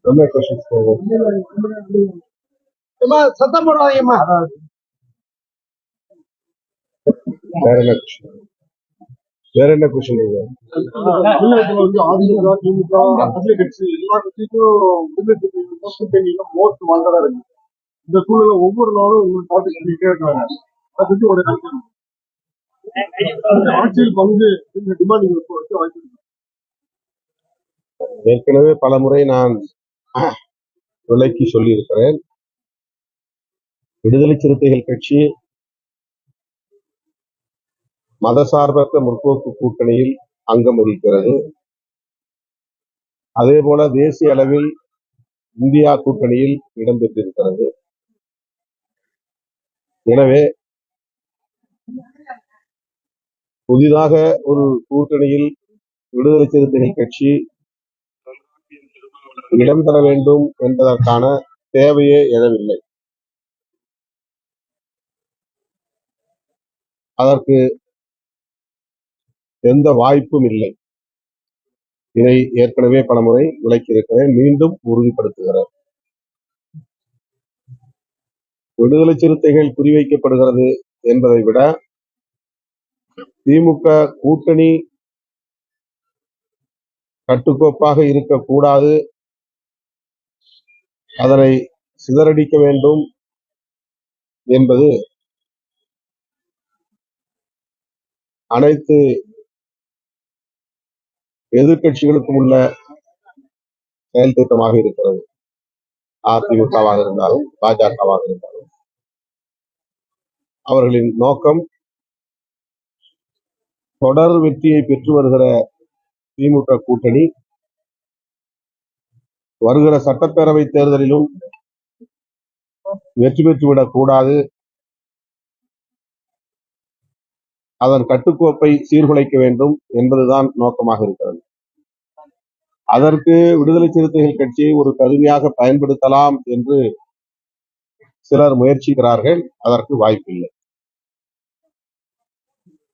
ரொம்ப கொஸ்டின்ஸ் போகும். சத்தம் போடாதீங்கம்மா. வேற என்ன கொஸ்டின்? வேற என்ன கொஸ்டின் இருக்கு? தமிழகத்துல வந்து அதிமுக, திமுக, அரசியல் கட்சி எல்லா கட்சிக்கும் மோஸ்ட் வாண்டடா இருக்கு. இந்த சூழல ஒவ்வொரு நாளும் உங்களுக்கு டாபிக் பண்ணிட்டே இருக்காங்க. அதை பத்தி ஒரு ஆட்சியில் பங்கு இந்த டிமாண்ட் வச்சு வாய்ப்பு. ஏற்கனவே பல முறை நான் விலைக்கு சொல்லி இருக்கிறேன். விடுதலை சிறுத்தைகள் கட்சி மதசார்பற்ற முற்போக்கு கூட்டணியில் அங்கம் வகிக்கிறது. அதே போல தேசிய அளவில் இந்தியா கூட்டணியில் இடம்பெற்றிருக்கிறது. எனவே புதிதாக ஒரு கூட்டணியில் விடுதலை சிறுத்தைகள் கட்சி இடம்பெற வேண்டும் என்பதற்கான தேவையே எழவில்லை. அதற்கு எந்த வாய்ப்பும் இல்லை. இதை ஏற்கனவே பல முறை விளக்கியிருக்கிறேன், மீண்டும் உறுதிப்படுத்துகிறேன். விடுதலை சிறுத்தைகள் குறிவைக்கப்படுகிறது என்பதை விட திமுக கூட்டணி கட்டுக்கோப்பாக இருக்கக்கூடாது, அதனை சிதறடிக்க வேண்டும் என்பது அனைத்து எதிர்கட்சிகளுக்கும் உள்ள செயல் திட்டமாக இருக்கிறது. அதிமுகவாக இருந்தாலும் பாஜகவாக இருந்தாலும் அவர்களின் நோக்கம் தொடர் வெற்றியை பெற்று வருகிற திமுக கூட்டணி வருகிற சட்டப்பேரவை தேர்தலிலும் வெற்றி பெற்றுவிடக் கூடாது, அதன் கட்டுக்கோப்பை சீர்குலைக்க வேண்டும் என்பதுதான் நோக்கமாக இருக்கிறது. அதற்கு விடுதலை சிறுத்தைகள் கட்சியை ஒரு கருவியாக பயன்படுத்தலாம் என்று சிலர் முயற்சிக்கிறார்கள். அதற்கு வாய்ப்பில்லை.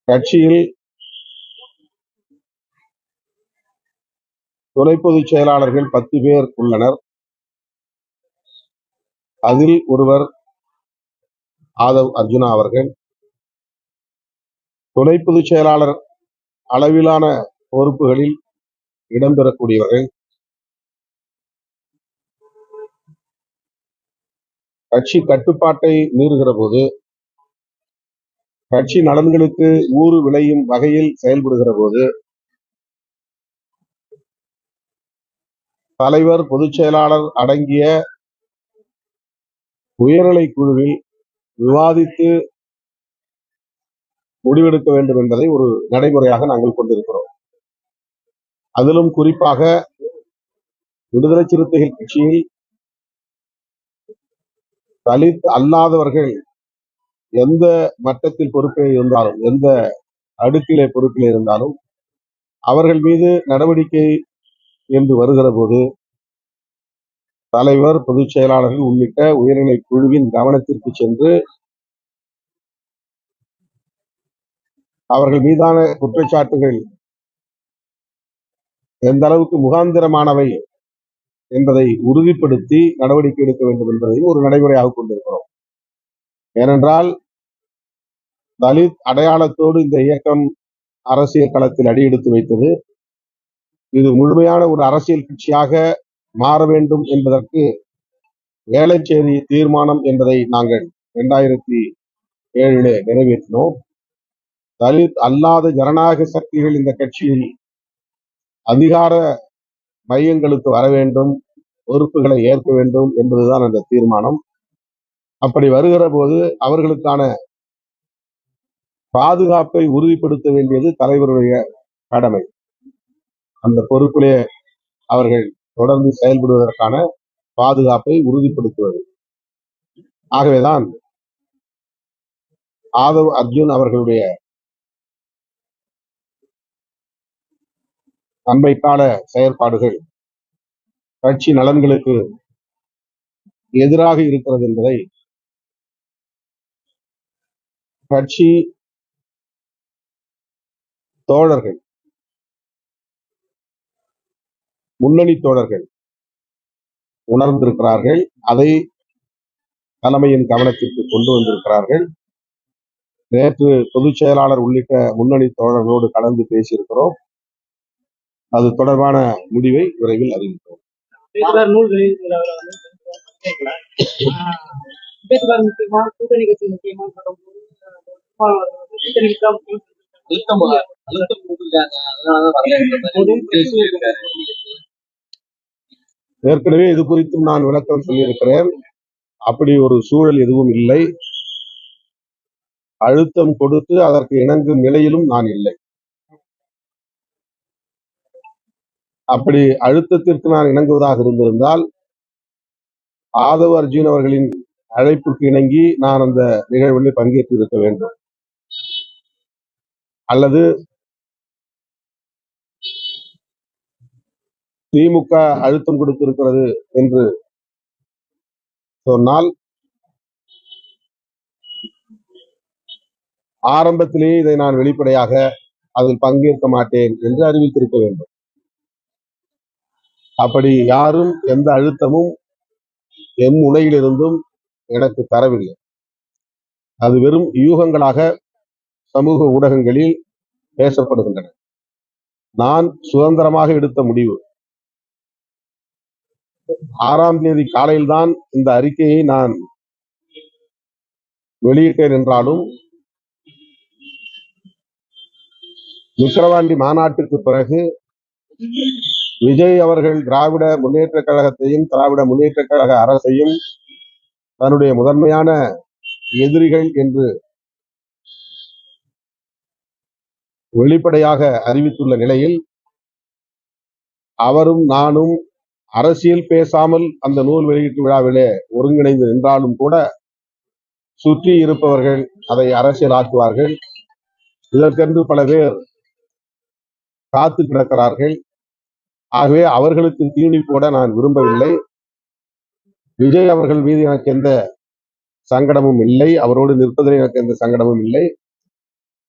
கட்சியில் துணை பொதுச் செயலாளர்கள் 10 பேர் உள்ளனர். அதில் ஒருவர் ஆதவ் அர்ஜுனா அவர்கள். துணை பொதுச் செயலாளர் அளவிலான பொறுப்புகளில் இடம்பெறக்கூடியவர்கள். கட்சி கட்டுப்பாட்டை மீறுகிற போது, கட்சி நலன்களுக்கு ஊறு விளையும் வகையில் செயல்படுகிற போது தலைவர், பொதுச் செயலாளர் அடங்கிய உயர்நிலை குழுவில் விவாதித்து முடிவெடுக்க வேண்டும் என்பதை ஒரு நடைமுறையாக நாங்கள் கொண்டிருக்கிறோம். அதிலும் குறிப்பாக விடுதலை சிறுத்தைகள் கட்சியில் தலித் அல்லாதவர்கள் எந்த மட்டத்தில் பொறுப்பில் இருந்தாலும், எந்த அடுக்கிலே பொறுப்பில் இருந்தாலும் அவர்கள் மீது நடவடிக்கை என்று வருகிற போது தலைவர், பொதுச் செயலாளர்கள் உள்ளிட்ட உயர்நிலை குழுவின் கவனத்திற்கு சென்று அவர்கள் மீதான குற்றச்சாட்டுகள் எந்த அளவுக்கு முகாந்திரமானவை என்பதை உறுதிப்படுத்தி நடவடிக்கை எடுக்க வேண்டும் என்பதையும் ஒரு நடைமுறையாக கொண்டிருக்கிறோம். ஏனென்றால் தலித் அடையாளத்தோடு இந்த இயக்கம் அரசியல் களத்தில் அடியெடுத்து வைத்தது. இது முழுமையான ஒரு அரசியல் கட்சியாக மாற வேண்டும் என்பதற்கு வேளச்சேரி தீர்மானம் என்பதை நாங்கள் 2007 நிறைவேற்றினோம். தலித் அல்லாத ஜனநாயக சக்திகள் இந்த கட்சியில் அதிகார மையங்களுக்கு வர வேண்டும், பொறுப்புகளை ஏற்க வேண்டும் என்பதுதான் அந்த தீர்மானம். அப்படி வருகிற போது அவர்களுக்கான பாதுகாப்பை உறுதிப்படுத்த வேண்டியது தலைவருடைய கடமை. அந்த பொறுப்பிலே அவர்கள் தொடர்ந்து செயல்படுவதற்கான பாதுகாப்பை உறுதிப்படுத்துவது. ஆகவேதான் ஆதவ் அர்ஜுன் அவர்களுடைய அண்மைக்கால செயற்பாடுகள் கட்சி நலன்களுக்கு எதிராக இருக்கிறது என்பதை கட்சி தோழர்கள், முன்னணி தோழர்கள் உணர்ந்திருக்கிறார்கள். அதை தலைமையின் கவனத்திற்கு கொண்டு வந்திருக்கிறார்கள். நேற்று பொதுச் செயலாளர் உள்ளிட்ட முன்னணி தோழர்களோடு கலந்து பேசியிருக்கிறோம். அது தொடர்பான முடிவை விரைவில் அறிவிப்போம். ஏற்கனவே இது குறித்தும் நான் விளக்கம் சொல்லியிருக்கிறேன். அப்படி ஒரு சூழல் எதுவும் இல்லை. அழுத்தம் கொடுத்து அதற்கு இணங்கும் நிலையிலும் நான் இல்லை. அப்படி அழுத்தத்திற்கு நான் இணங்குவதாக இருந்திருந்தால் ஆதவ் அர்ஜுன் அவர்களின் அழைப்புக்கு இணங்கி நான் அந்த நிகழ்வில் பங்கேற்று இருக்க வேண்டும். அல்லது திமுக அழுத்தம் கொடுத்திருக்கிறது என்று சொன்னால் ஆரம்பத்திலேயே இதை நான் வெளிப்படையாக அதில் பங்கேற்க மாட்டேன் என்று அறிவித்திருக்க வேண்டும். அப்படி யாரும் எந்த அழுத்தமும் என் முனையிலிருந்தும் எனக்கு தரவில்லை. அது வெறும் யூகங்களாக சமூக ஊடகங்களில் பேசப்படுகின்றன. நான் சுதந்திரமாக எடுத்த முடிவு. 6ஆம் தேதி காலையில்தான் இந்த அறிக்கையை நான் வெளியிட்டேன் என்றாலும் விக்கிரவாண்டி மாநாட்டுக்கு பிறகு விஜய் அவர்கள் திராவிட முன்னேற்ற கழகத்தையும் திராவிட முன்னேற்ற கழக அரசையும் தன்னுடைய முதன்மையான எதிரிகள் என்று வெளிப்படையாக அறிவித்துள்ள நிலையில் அவரும் நானும் அரசியல் பேசாமல் அந்த நூல் வெளியீட்டு விழாவிலே ஒருங்கிணைந்து நின்றாலும் கூட சுற்றி இருப்பவர்கள் அதை அரசியலாக்குவார்கள். இதற்கென்று பல பேர் காத்து கிடக்கிறார்கள். ஆகவே அவர்களுக்கு தீனி போட நான் விரும்பவில்லை. விஜய் அவர்கள் மீது எனக்கு எந்த சங்கடமும் இல்லை. அவரோடு நிற்பதில் எனக்கு எந்த சங்கடமும் இல்லை.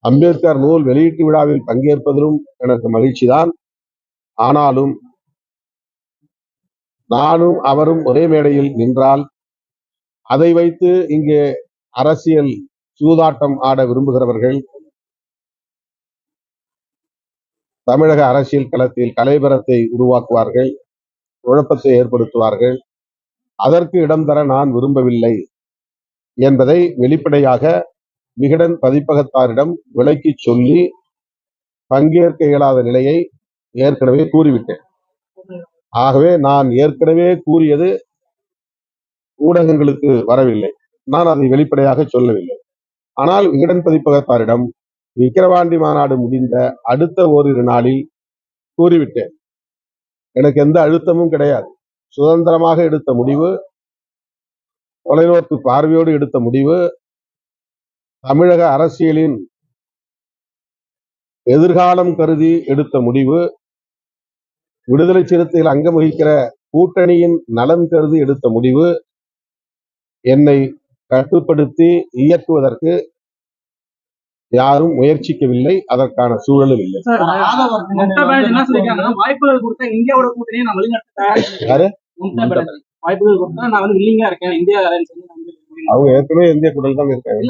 அம்பேத்கர் நூல் வெளியீட்டு விழாவில் பங்கேற்பதிலும் எனக்கு மகிழ்ச்சிதான். ஆனாலும் நானும் அவரும் ஒரே மேடையில் நின்றால் அதை வைத்து இங்கே அரசியல் சூதாட்டம் ஆட விரும்புகிறவர்கள் தமிழக அரசியல் களத்தில் கலைபரத்தை உருவாக்குவார்கள், குழப்பத்தை ஏற்படுத்துவார்கள். அதற்கு இடம் தர நான் விரும்பவில்லை என்பதை வெளிப்படையாக விகடன் பதிப்பகத்தாரிடம் விளக்கி சொல்லி பங்கேற்க இயலாத நிலையை ஏற்கனவே கூறிவிட்டேன். ஆகவே நான் ஏற்கனவே கூறியது ஊடகங்களுக்கு வரவில்லை. நான் அதை வெளிப்படையாக சொல்லவில்லை. ஆனால் விகடன் பதிப்பகத்தாரிடம் விக்கிரவாண்டி மாநாடு முடிந்த அடுத்த ஓரிரு நாளில் கூறிவிட்டேன். எனக்கு எந்த அழுத்தமும் கிடையாது. சுதந்திரமாக எடுத்த முடிவு, தொலைநோக்கு பார்வையோடு எடுத்த முடிவு, தமிழக அரசியலின் எதிர்காலம் கருதி எடுத்த முடிவு, விடுதலை சிறுத்தைகள் அங்கம் வகிக்கிற கூட்டணியின் நலன் கருதி எடுத்த முடிவு. என்னை கட்டுப்படுத்தி இயக்குவதற்கு யாரும் முயற்சிக்கவில்லை. அதற்கான சூழலும் இல்லை. வாய்ப்புகள் கொடுத்தா இந்தியாவோட கூட்டணியை நான் வழிநடத்த வாய்ப்புகள் கொடுத்தா நான் வந்து வில்லிங்கா இருக்கேன். இந்தியா அவங்க ஏற்கனவே இந்திய கூட்டணி தான் இருக்காங்க.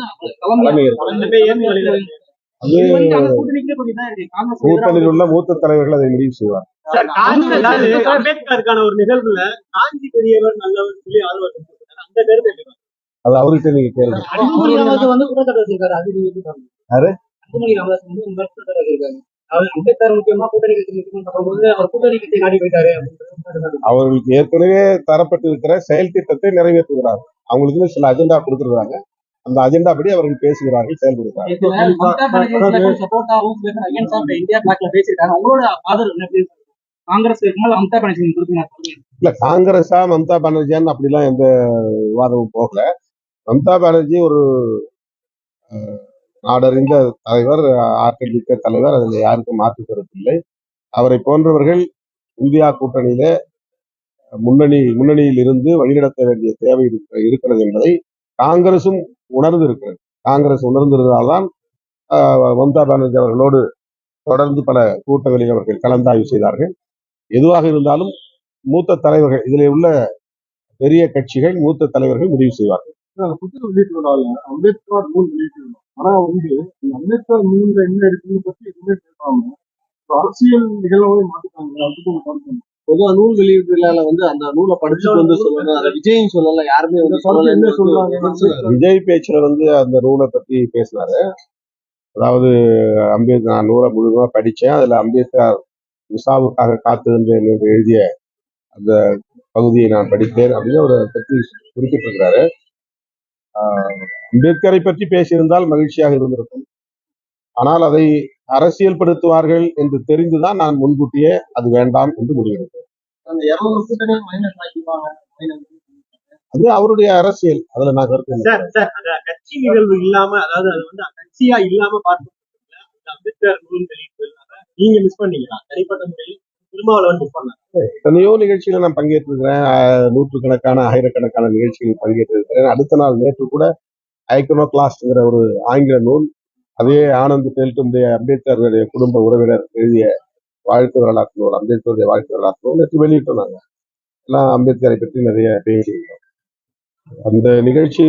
கூட்டணியில் உள்ள மூத்த தலைவர்கள் அதை முடிவு செய்வார். அம்பேத்கருக்கான ஒரு நிகழ்வுல காஞ்சி பெரியவர் நல்லவர் சொல்லி ஆதரவு அந்த கருத்து அது அவர்கிட்ட நீங்க கேளுங்க. அவர்களுக்கு ஏற்கனவே தரப்பட்டு இருக்கிற செயல் திட்டத்தை நிறைவேற்றுகிறார். அவங்களுக்கு சில அஜெண்டா கொடுத்திருக்காங்க. அந்த அஜெண்டா படி அவர்கள் பேசுகிறார்கள், செயல்படுகிறார்கள். இல்ல காங்கிரஸா மம்தா பானர்ஜியான்னு அப்படிலாம் எந்த விவாதமும் போகல. மம்தா பானர்ஜி ஒரு நாடறிந்த தலைவர், ஆற்றல் மிக்க தலைவர். அதில் யாருக்கும் மாற்று கருத்து இல்லை. அவரை போன்றவர்கள் இந்தியா கூட்டணியில முன்னணியில் இருந்து வழிநடத்த வேண்டிய தேவை இருக்கிறது என்பதை காங்கிரசும் உணர்ந்து இருக்கிறது. காங்கிரஸ் உணர்ந்திருந்தால்தான் மம்தா பானர்ஜி அவர்களோடு தொடர்ந்து பல கூட்டங்களில் அவர்கள் கலந்தாய்வு செய்தார்கள். எதுவாக இருந்தாலும் மூத்த தலைவர்கள், இதில் உள்ள பெரிய கட்சிகள், மூத்த தலைவர்கள் முடிவு செய்வார்கள். புத்தகம் வெளியிட்டுருந்தாங்க, அம்பேத்கர் நூல் வெளியிட்டிருந்தோம். ஆனா வந்து இந்த அம்பேத்கர் நூல்ல என்ன இருக்குன்னு பத்தி எதுவுமே பேசாம அரசியல் நிகழ்வை மாத்திட்டாங்க. அதுக்கு ஒரு கருத்து. பொதுவா நூல் வெளியீட்டுல வந்து அந்த நூலை படிச்சுட்டு வந்து சொல்லணும். அதை விஜயும் சொல்லல, யாருமே இந்த வந்து கருத்து சொல்லல. என்ன சொல்றாங்க? விஜய் பேச்சுல அந்த நூலை பத்தி பேசினாரு. அதாவது அம்பேத்கர், நான் நூலை முழுவதுமா படிச்சேன், அதுல அம்பேத்கர் விசாவுக்காக காத்திருந்தேன் என்று எழுதிய அந்த பகுதியை நான் படித்தேன் அப்படின்னு ஒரு பற்றி குறிப்பிட்டிருக்கிறாரு. அம்பேத்கரை பற்றி பேசியிருந்தால் மகிழ்ச்சியாக இருந்திருக்கும். ஆனால் அதை அரசியல்படுத்துவார்கள் என்று தெரிந்துதான் நான் முன்கூட்டியே அது வேண்டாம் என்று முடிவெடுத்தேன். அந்த 200 கூட்டணி மைனஸ் ஆக்கிடுவாங்க. அது அவருடைய அரசியல், அதுல நான் கருத்து இல்லை. சார் அந்த கட்சி நிகழ்வு இல்லாம, அதாவது அது வந்து கட்சியா இல்லாம பார்த்து அம்பேத்கர் நூல் வெளியிட்டு நீங்க மிஸ் பண்ணீங்களா? தனிப்பட்ட முறையில் திருமாவளவன் மிஸ் பண்ணாங்க. எத்தனையோ நிகழ்ச்சிகளை நான் பங்கேற்றிருக்கிறேன். நூற்றுக்கணக்கான ஆயிரக்கணக்கான நிகழ்ச்சிகளில் பங்கேற்றிருக்கிறேன். அடுத்த நாள் நேற்று கூட ஐக்கனோகிளாஸ்ட்ங்கிற ஒரு ஆங்கில நூல், அதே ஆனந்த் பெல்ட்டுடைய அம்பேத்கருடைய குடும்ப உறவினர் எழுதிய வாழ்க்கை வரலாற்று நூல், அம்பேத்கருடைய வாழ்க்கை வரலாற்று நூல் நேற்று வெளியிட்டோம். எல்லாம் அம்பேத்கரை பற்றி நிறைய பேசியிருந்தோம். அந்த நிகழ்ச்சி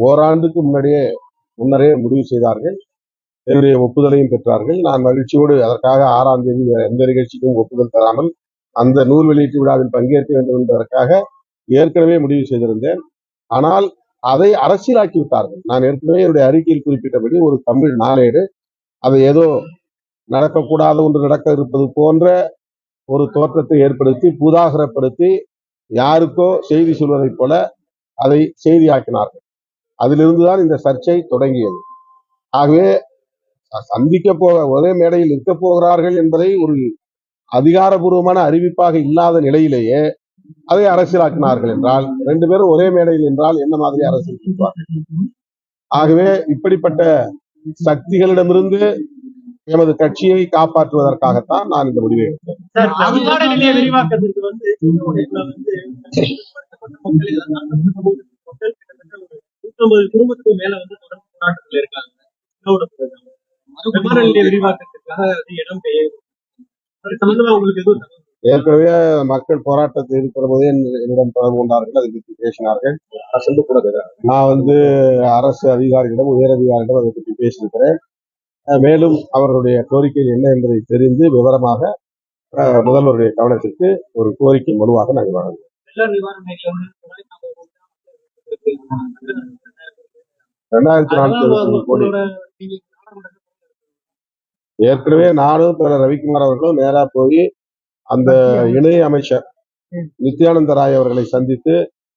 ஓராண்டுக்கு முன்னரே முடிவு செய்தார்கள். என்னுடைய ஒப்புதலையும் பெற்றார்கள். நான் மகிழ்ச்சியோடு அதற்காக 6ஆம் தேதி எந்த நிகழ்ச்சிக்கும் ஒப்புதல் தராமல் அந்த நூல் வெளியீட்டு விழாவில் பங்கேற்க வேண்டும் என்பதற்காக ஏற்கனவே முடிவு செய்திருந்தேன். ஆனால் அதை அரசியலாக்கி விட்டார்கள். நான் ஏற்கனவே என்னுடைய அறிக்கையில் குறிப்பிட்டபடி ஒரு தமிழ் நாளேடு அதை ஏதோ நடக்கக்கூடாத ஒன்று நடக்க இருப்பது போன்ற ஒரு தோற்றத்தை ஏற்படுத்தி பூதாகரப்படுத்தி யாருக்கோ செய்தி சொல்வதைப் போல அதை செய்தியாக்கினார்கள். அதிலிருந்துதான் இந்த சர்ச்சை தொடங்கியது. ஆகவே ஒரே மேடையில் இருக்க போகிறார்கள் என்பதை ஒரு அதிகாரபூர்வமான அறிவிப்பாக இல்லாத நிலையிலேயே அதை அரசியலாக்கினார்கள் என்றால், 2 பேரும் ஒரே மேடையில் என்றால் என்ன மாதிரி அரசியல்? ஆகவே இப்படிப்பட்ட சக்திகளிடமிருந்து எமது கட்சியை காப்பாற்றுவதற்காகத்தான் நான் இந்த முடிவை எடுத்தேன். சார், அதிகார நிலைய விரிவாக்கத்திற்கு வந்து மக்கள் கிட்டத்தட்ட ஒரு 150 குடும்பத்துக்கு மேல தொடர்ந்து போராட்டத்தில் இருக்காங்க. விமான நிலைய விரிவாக்கத்திற்காக இடம் பெயர் உங்களுக்கு எதுவும் ஏற்கனவே மக்கள் போராட்டத்தில் இருக்கிற போதே என்னிடம் தொடர்பு கொண்டார்கள், அதை பற்றி பேசினார்கள். நான் அரசு அதிகாரிகளிடம், உயர் அதிகாரிகளிடம் அதை பற்றி பேசியிருக்கிறேன். மேலும் அவர்களுடைய கோரிக்கை என்ன என்பதை தெரிந்து விவரமாக முதல்வருடைய கவனத்திற்கு ஒரு கோரிக்கை மனுவாக நாங்கள் வழங்குவோம். வெள்ள நிவாரண 2040 கோடி ஏற்கனவே நானும் ரவிக்குமார் அவர்களும் நேரா போய் அந்த இணை அமைச்சர் நித்யானந்த ராய் அவர்களை சந்தித்து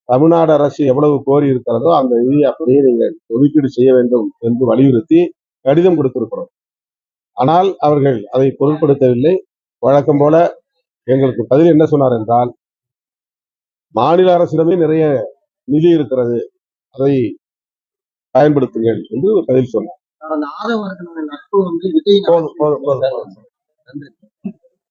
தமிழ்நாடு அரசு எவ்வளவு கோரி இருக்கிறதோ அந்த நிதியை அப்படியே நீங்கள் ஒதுக்கீடு செய்ய வேண்டும் என்று வலியுறுத்தி கடிதம் கொடுத்திருக்கிறோம். ஆனால் அவர்கள் அதை பொருட்படுத்தவில்லை. வழக்கம் போல எங்களுக்கு பதில் என்ன சொன்னார் என்றால், மாநில அரசிடமே நிறைய நிதி இருக்கிறது, அதை பயன்படுத்துங்கள் என்று பதில் சொன்னார். அந்த ஆதவ நட்பு விஜய் போதும்.